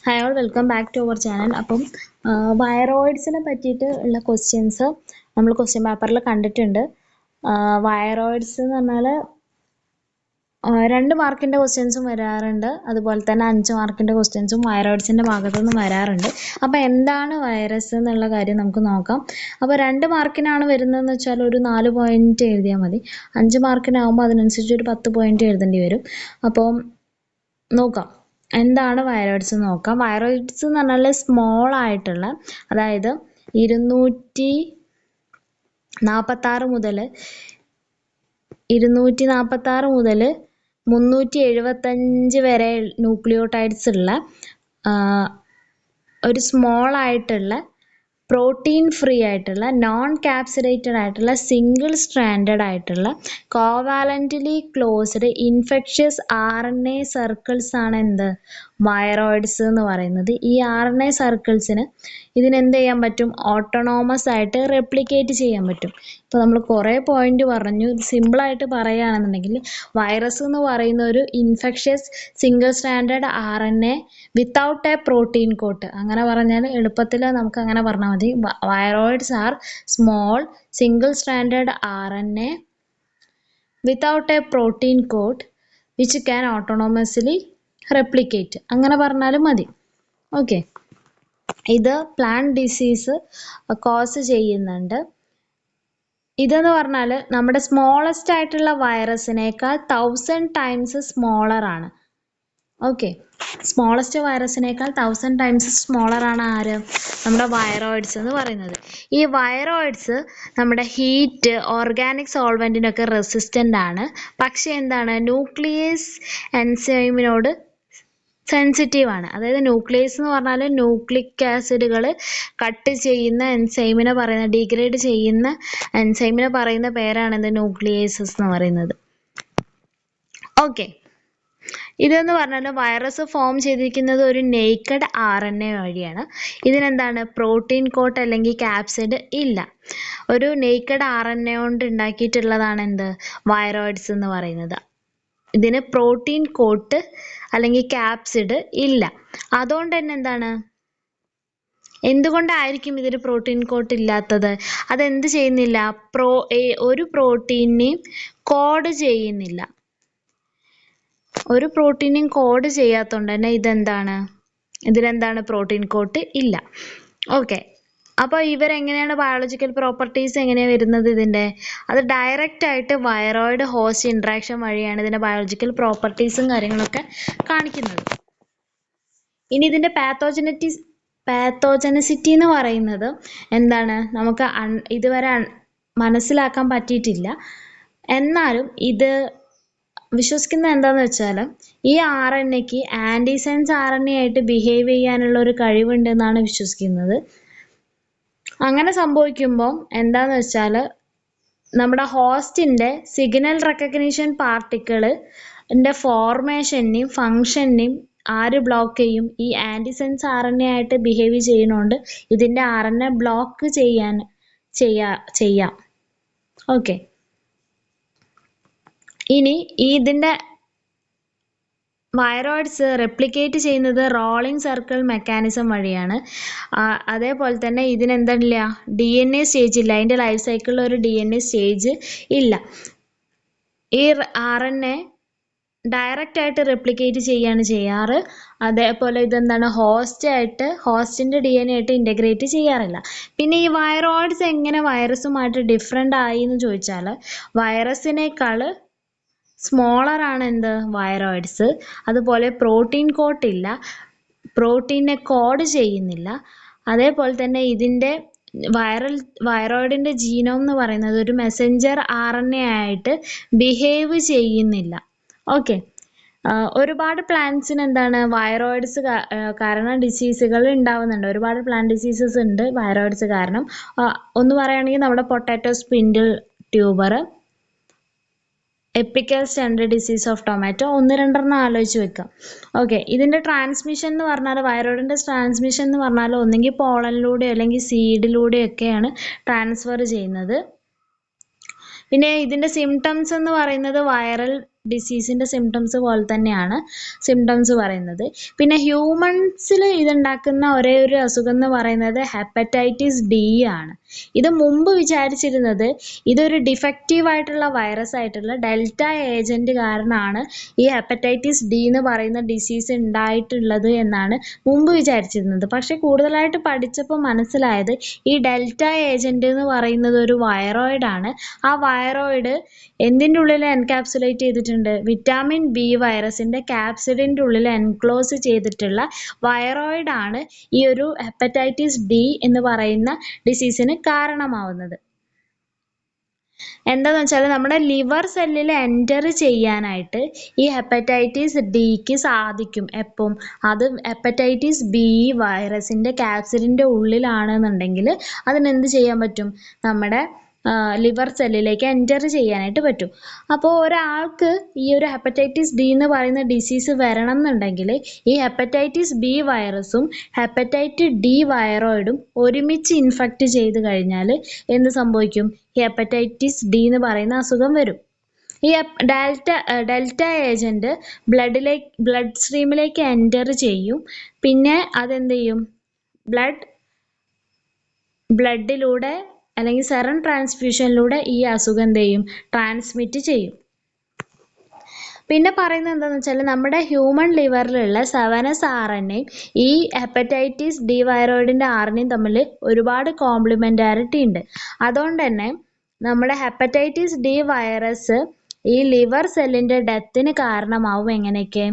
Hi all welcome back to our channel. അപ്പം വൈറോയിഡ്സിനെ പറ്റിയിട്ട് ഉള്ള ക്വസ്റ്റ്യൻസ് നമ്മൾ ക്വസ്റ്റ്യൻ പേപ്പറിൽ കണ്ടിട്ടുണ്ട്. വൈറോയിഡ്സ് എന്ന് പറഞ്ഞാൽ 2 മാർക്കിൻ്റെ ക്വസ്റ്റ്യൻസും വരാറുണ്ട്, അതുപോലെ തന്നെ 5 മാർക്കിൻ്റെ ക്വസ്റ്റ്യൻസും വൈറോയിഡ്സിൻ്റെ ഭാഗത്തു നിന്ന് വരാറുണ്ട്. അപ്പോൾ എന്താണ് വൈറസ് എന്നുള്ള കാര്യം നമുക്ക് നോക്കാം. അപ്പോൾ 2 മാർക്കിനാണ് വരുന്നതെന്ന് വെച്ചാൽ ഒരു 4 പോയിന്റ് എഴുതിയാൽ മതി. 5 മാർക്കിനാകുമ്പോൾ അതിനനുസരിച്ച് ഒരു 10 പോയിന്റ് എഴുതേണ്ടി വരും. അപ്പോൾ നോക്കാം എന്താണ് വൈറോയിഡ്സ് എന്ന് നോക്കാം. വൈറോയിഡ്സ് എന്ന് പറഞ്ഞാൽ സ്മോൾ ആയിട്ടുള്ള, അതായത് 246 മുതൽ 375 വരെ ന്യൂക്ലിയോടൈഡ്സ് ഉള്ള ഒരു സ്മോൾ ആയിട്ടുള്ള പ്രോട്ടീൻ ഫ്രീ ആയിട്ടുള്ള നോൺ ക്യാപ്സുലേറ്റഡ് ആയിട്ടുള്ള സിംഗിൾ സ്ട്രാൻഡഡ് ആയിട്ടുള്ള കോവാലൻ്റ്ലി ക്ലോസ്ഡ് ഇൻഫെക്ഷ്യസ് RNA സർക്കിൾസ് ആണ് എന്ത് വൈറോയിഡ്സ് എന്ന് പറയുന്നത്. ഈ RNA സർക്കിൾസിന് ഇതിനെന്ത് ചെയ്യാൻ പറ്റും? ഓട്ടോണോമസ് ആയിട്ട് റെപ്ലിക്കേറ്റ് ചെയ്യാൻ പറ്റും. ഇപ്പോൾ നമ്മൾ കുറേ പോയിന്റ് പറഞ്ഞു. സിമ്പിളായിട്ട് പറയുകയാണെന്നുണ്ടെങ്കിൽ വൈറസ് എന്ന് പറയുന്ന ഒരു infectious single standard RNA without a protein coat. അങ്ങനെ പറഞ്ഞാൽ എളുപ്പത്തിൽ നമുക്ക് അങ്ങനെ പറഞ്ഞാൽ മതി. Viroids are small single standard RNA without a protein coat which can autonomously replicate. അങ്ങനെ പറഞ്ഞാലും മതി. ഓക്കെ, ഇത് പ്ലാന്റ് ഡിസീസ് കോസ് ചെയ്യുന്നുണ്ട്. ഇതെന്ന് പറഞ്ഞാൽ നമ്മുടെ സ്മോളസ്റ്റ് ആയിട്ടുള്ള വൈറസിനേക്കാൾ 1000 ടൈംസ് സ്മോളർ ആണ്. ഓക്കെ, സ്മോളസ്റ്റ് വൈറസിനേക്കാൾ 1000 ടൈംസ് സ്മോളർ ആണ് ആര്? നമ്മുടെ വൈറോയിഡ്സ് എന്ന് പറയുന്നത്. ഈ വൈറോയിഡ്സ് നമ്മുടെ ഹീറ്റ്, ഓർഗാനിക് സോൾവെൻറ്റിനൊക്കെ റെസിസ്റ്റൻ്റ് ആണ്. പക്ഷേ എന്താണ്, ന്യൂക്ലിയസ് എൻസൈമിനോട് സെൻസിറ്റീവ് ആണ്. അതായത് ന്യൂക്ലിയസ് എന്ന് പറഞ്ഞാൽ ന്യൂക്ലിക് ആസിഡുകൾ കട്ട് ചെയ്യുന്ന എൻസൈമിനെ പറയുന്ന, ഡീഗ്രേഡ് ചെയ്യുന്ന എൻസൈമിനെ പറയുന്ന പേരാണ് എന്ത്? ന്യൂക്ലിയേസസ് എന്ന് പറയുന്നത്. ഓക്കെ, ഇതെന്ന് പറഞ്ഞാൽ വൈറസ് ഫോം ചെയ്തിരിക്കുന്നത് ഒരു നേക്കഡ് RNA വഴിയാണ്. ഇതിനെന്താണ്? പ്രോട്ടീൻ കോട്ട് അല്ലെങ്കിൽ ക്യാപ്സിഡ് ഇല്ല. ഒരു നേക്കഡ് RNA കൊണ്ട് ഉണ്ടാക്കിയിട്ടുള്ളതാണ് എന്ത്? വൈറോയിഡ്സ് എന്ന് പറയുന്നത്. ഇതിന് പ്രോട്ടീൻ കോട്ട് അല്ലെങ്കിൽ ക്യാപ്സിഡ് ഇല്ല. അതുകൊണ്ട് തന്നെ എന്താണ്, എന്തുകൊണ്ടായിരിക്കും ഇതിന് പ്രോട്ടീൻ കോട്ട് ഇല്ലാത്തത്? അതെന്ത് ചെയ്യുന്നില്ല? ഒരു പ്രോട്ടീനെയും കോഡ് ചെയ്യുന്നില്ല. ഒരു പ്രോട്ടീനും കോഡ് ചെയ്യാത്തതുകൊണ്ട് തന്നെ ഇതിനെന്താണ് പ്രോട്ടീൻ കോട്ട് ഇല്ല. ഓക്കെ, അപ്പോൾ ഇവരെങ്ങനെയാണ് ബയോളജിക്കൽ പ്രോപ്പർട്ടീസ് എങ്ങനെയാണ് വരുന്നത് ഇതിൻ്റെ? അത് ഡയറക്റ്റ് ആയിട്ട് വൈറോയിഡ് ഹോസ്റ്റ് ഇൻട്രാക്ഷൻ വഴിയാണ് ഇതിൻ്റെ ബയോളജിക്കൽ പ്രോപ്പർട്ടീസും കാര്യങ്ങളൊക്കെ കാണിക്കുന്നത്. ഇനി ഇതിൻ്റെ പാത്തോജനിസിറ്റി എന്ന് പറയുന്നത് എന്താണ്? നമുക്ക് ഇതുവരെ മനസ്സിലാക്കാൻ പറ്റിയിട്ടില്ല. എന്നാലും ഇത് വിശ്വസിക്കുന്നത് എന്താണെന്ന് വെച്ചാൽ ഈ RNAക്ക് ആൻറ്റിസെൻസ് RNA ആയിട്ട് ബിഹേവ് ചെയ്യാനുള്ള ഒരു കഴിവുണ്ടെന്നാണ് വിശ്വസിക്കുന്നത്. അങ്ങനെ സംഭവിക്കുമ്പോൾ എന്താണെന്ന് വെച്ചാൽ നമ്മുടെ ഹോസ്റ്റിൻ്റെ സിഗ്നൽ റെക്കഗ്നിഷൻ പാർട്ടിക്കിളിൻ്റെ ഫോർമേഷനെയും ഫങ്ഷനെയും ആര് ബ്ലോക്ക് ചെയ്യും? ഈ ആൻറ്റിസെൻസ് RNA ആയിട്ട് ബിഹേവ് ചെയ്യുന്നതുകൊണ്ട് ഇതിൻ്റെ RNA ബ്ലോക്ക് ചെയ്യാം. ഓക്കെ, ഇനി ഇതിൻ്റെ വൈറോയിഡ്സ് റെപ്ലിക്കേറ്റ് ചെയ്യുന്നത് റോളിംഗ് സർക്കിൾ മെക്കാനിസം വഴിയാണ്. അതേപോലെ തന്നെ ഇതിനെന്തല്ല? DNA സ്റ്റേജ് ഇല്ല. അതിൻ്റെ ലൈഫ് സൈക്കിളിൽ ഒരു DNA സ്റ്റേജ് ഇല്ല. ഈ RNA ഡയറക്റ്റ് ആയിട്ട് റെപ്ലിക്കേറ്റ് ചെയ്യാണ് ചെയ്യാറ്. അതേപോലെ ഇതെന്താണ്, ഹോസ്റ്റിൻ്റെ DNA ആയിട്ട് ഇൻ്റഗ്രേറ്റ് ചെയ്യാറില്ല. പിന്നെ ഈ വൈറോയിഡ്സ് എങ്ങനെ വൈറസുമായിട്ട് ഡിഫറെൻ്റ് ആയി എന്ന് ചോദിച്ചാൽ, വൈറസിനേക്കാൾ സ്മോളർ ആണ് എന്ത്? വൈറോയിഡ്സ്. അതുപോലെ പ്രോട്ടീൻ കോട്ട് ഇല്ല, പ്രോട്ടീനെ കോഡ് ചെയ്യുന്നില്ല. അതേപോലെ തന്നെ ഇതിൻ്റെ വൈറോയിഡിൻ്റെ ജീനോം എന്ന് പറയുന്നത് ഒരു മെസ്സഞ്ചർ RNA ആയിട്ട് ബിഹേവ് ചെയ്യുന്നില്ല. ഓക്കെ, ഒരുപാട് പ്ലാന്റ്സിന് എന്താണ് വൈറോയിഡ്സ് കാരണം ഡിസീസുകൾ ഉണ്ടാവുന്നുണ്ട്. ഒരുപാട് പ്ലാന്റ് ഡിസീസസ് ഉണ്ട് വൈറോയിഡ്സ് കാരണം. ഒന്ന് പറയുകയാണെങ്കിൽ നമ്മുടെ potato spindle tuber, epical stunt disease of tomato, 1-2 ആലോചിച്ച് വെക്കാം. ഓക്കെ, ഇതിൻ്റെ ട്രാൻസ്മിഷൻ എന്ന് പറഞ്ഞാൽ, വൈറോയിഡിൻ്റെ ട്രാൻസ്മിഷൻ എന്ന് പറഞ്ഞാൽ ഒന്നെങ്കിൽ പോളനിലൂടെ അല്ലെങ്കിൽ സീഡിലൂടെയൊക്കെയാണ് ട്രാൻസ്ഫർ ചെയ്യുന്നത്. പിന്നെ ഇതിൻ്റെ സിംറ്റംസ് എന്ന് പറയുന്നത് വൈറൽ ഡിസീസിൻ്റെ സിംറ്റംസ് പോലെ തന്നെയാണ് സിംറ്റംസ് പറയുന്നത്. പിന്നെ ഹ്യൂമൻസിൽ ഇതുണ്ടാക്കുന്ന ഒരേ ഒരു അസുഖം എന്ന് പറയുന്നത് ഹെപ്പറ്റൈറ്റിസ് ഡി ആണ്. ഇത് മുമ്പ് വിചാരിച്ചിരുന്നത് ഇതൊരു ഡിഫക്റ്റീവ് ആയിട്ടുള്ള വൈറസ് ആയിട്ടുള്ള ഡെൽറ്റ ഏജന്റ് കാരണമാണ് ഈ ഹെപ്പറ്റൈറ്റിസ് ഡി എന്ന് പറയുന്ന ഡിസീസ് ഉണ്ടായിട്ടുള്ളത് എന്നാണ് മുമ്പ് വിചാരിച്ചിരുന്നത്. പക്ഷെ കൂടുതലായിട്ട് പഠിച്ചപ്പോൾ മനസ്സിലായത് ഈ ഡെൽറ്റ ഏജന്റ് എന്ന് പറയുന്നത് ഒരു വൈറോയിഡ് ആണ്. ആ വൈറോയിഡ് എന്തിൻ്റെ ഉള്ളിൽ എൻകാപ്സുലേറ്റ് ചെയ്തിട്ടുണ്ട്? വിറ്റാമിൻ ബി വൈറസിൻ്റെ ക്യാപ്സിഡിൻ്റെ ഉള്ളിൽ എൻക്ലോസ് ചെയ്തിട്ടുള്ള വൈറോയിഡ് ആണ് ഈ ഒരു ഹെപ്പറ്റൈറ്റിസ് ഡി എന്ന് പറയുന്ന ഡിസീസിന് കാരണമാവുന്നത്. എന്താന്ന് വെച്ചാൽ നമ്മുടെ ലിവർ സെല്ലിൽ എൻറ്റർ ചെയ്യാനായിട്ട് ഈ ഹെപ്പറ്റൈറ്റിസ് ഡിക്ക് സാധിക്കും. എപ്പം? അത് ഹെപ്പറ്റൈറ്റിസ് ബി വൈറസിൻ്റെ ക്യാപ്സിഡിൻ്റെ ഉള്ളിലാണെന്നുണ്ടെങ്കിൽ അതിനെന്ത് ചെയ്യാൻ പറ്റും? നമ്മുടെ ലിവർ സെല്ലിലേക്ക് എൻറ്റർ ചെയ്യാനായിട്ട് പറ്റും. അപ്പോൾ ഒരാൾക്ക് ഈ ഒരു ഹെപ്പറ്റൈറ്റിസ് ഡി എന്ന് പറയുന്ന ഡിസീസ് വരണം എന്നുണ്ടെങ്കിൽ ഈ ഹെപ്പറ്റൈറ്റിസ് ബി വൈറസും ഹെപ്പറ്റൈറ്റിസ് ഡി വൈറോയിഡും ഒരുമിച്ച് ഇൻഫെക്റ്റ് ചെയ്ത് കഴിഞ്ഞാൽ എന്ത് സംഭവിക്കും? ഈ ഹെപ്പറ്റൈറ്റിസ് ഡി എന്ന് പറയുന്ന അസുഖം വരും. ഈ ഡെൽറ്റ ഏജന്റ് ബ്ലഡ് സ്ട്രീമിലേക്ക് എൻറ്റർ ചെയ്യും. പിന്നെ അതെന്ത് ചെയ്യും? ബ്ലഡിലൂടെ അല്ലെങ്കിൽ സെറം ട്രാൻസ്ഫ്യൂഷനിലൂടെ ഈ അസുഖം എന്ത് ചെയ്യും? ട്രാൻസ്മിറ്റ് ചെയ്യും. പിന്നെ പറയുന്നത് എന്താണെന്ന് വെച്ചാൽ നമ്മുടെ ഹ്യൂമൻ ലിവറിലുള്ള 7S RNA ഈ ഹെപ്പറ്റൈറ്റിസ് ഡി വൈറോയിഡിൻ്റെ RNA തമ്മിൽ ഒരുപാട് കോംപ്ലിമെൻറ്റാരിറ്റി ഉണ്ട്. അതുകൊണ്ട് തന്നെ നമ്മുടെ ഹെപ്പറ്റൈറ്റിസ് ഡി വൈറസ് ഈ ലിവർ സെല്ലിൻ്റെ ഡെത്തിന് കാരണമാവും. എങ്ങനെയൊക്കെ?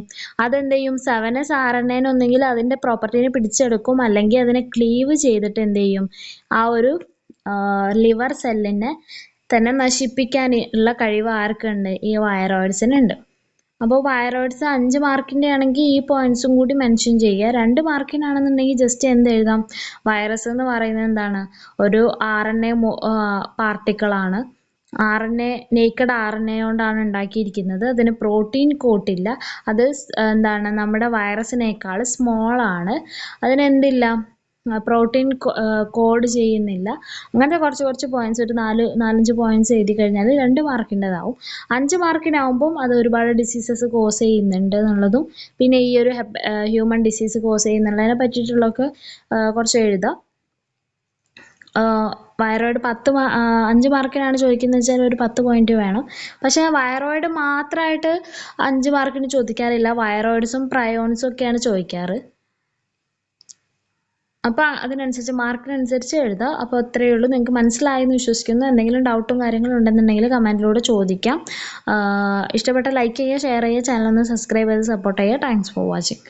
അതെന്ത് ചെയ്യും? 7S RNA ഒന്നെങ്കിൽ അതിൻ്റെ പ്രോപ്പർട്ടീനെ പിടിച്ചെടുക്കും, അല്ലെങ്കിൽ അതിനെ ക്ലീവ് ചെയ്തിട്ട് എന്ത് ചെയ്യും? ആ ഒരു ലിവർ സെല്ലിനെ തന്നെ നശിപ്പിക്കാൻ ഉള്ള കഴിവ് ആർക്കുണ്ട്? ഈ വൈറോയിഡ്സിനുണ്ട്. അപ്പോൾ വൈറോയിഡ്സ് 5 മാർക്കിൻ്റെ ആണെങ്കിൽ ഈ പോയിന്റ്സും കൂടി മെൻഷൻ ചെയ്യുക. 2 മാർക്കിനാണെന്നുണ്ടെങ്കിൽ ജസ്റ്റ് എന്ത് എഴുതാം? വൈറസ് എന്ന് പറയുന്നത് എന്താണ്? ഒരു RNA പാർട്ടിക്കിളാണ്. നേക്കഡ് RNA കൊണ്ടാണ് ഉണ്ടാക്കിയിരിക്കുന്നത്. അതിന് പ്രോട്ടീൻ കോട്ടില്ല. അത് എന്താണ്? നമ്മുടെ വൈറസിനേക്കാൾ സ്മോൾ ആണ്. അതിനെന്തില്ല? പ്രോട്ടീൻ കോഡ് ചെയ്യുന്നില്ല. അങ്ങനത്തെ കുറച്ച് പോയിന്റ്സ്, ഒരു 4-5 പോയിന്റ്സ് എഴുതി കഴിഞ്ഞാൽ 2 മാർക്കിൻ്റെതാവും. 5 മാർക്കിനാവുമ്പം അത് ഒരുപാട് ഡിസീസസ് കോസ് ചെയ്യുന്നുണ്ട് എന്നുള്ളതും പിന്നെ ഈ ഒരു ഹ്യൂമൻ ഡിസീസ് കോസ് ചെയ്യുന്നുള്ളതിനെ പറ്റിയിട്ടുള്ളതൊക്കെ കുറച്ച് എഴുതാം. വൈറോയിഡ് 5 മാർക്കിനാണ് ചോദിക്കുന്നത് വെച്ചാൽ ഒരു 10 പോയിന്റ് വേണം. പക്ഷേ വൈറോയിഡ് മാത്രമായിട്ട് 5 മാർക്കിന് ചോദിക്കാറില്ല. വൈറോയിഡ്സും പ്രയോൺസും ഒക്കെയാണ് ചോദിക്കാറ്. അപ്പോൾ അതിനനുസരിച്ച് മാർക്കിനനുസരിച്ച് എഴുതാം. അപ്പോൾ അത്രയേ ഉള്ളൂ. നിങ്ങൾക്ക് മനസ്സിലായെന്ന് വിശ്വസിക്കുന്നു. എന്തെങ്കിലും ഡൗട്ടും കാര്യങ്ങളും ഉണ്ടെന്നുണ്ടെങ്കിൽ കമൻറ്റിലൂടെ ചോദിക്കാം. ഇഷ്ടപ്പെട്ട ലൈക്ക് ചെയ്യുക, ഷെയർ ചെയ്യുക, ചാനൽ ഒന്ന് സബ്സ്ക്രൈബ് ചെയ്ത് സപ്പോർട്ട് ചെയ്യുക. Thanks for watching.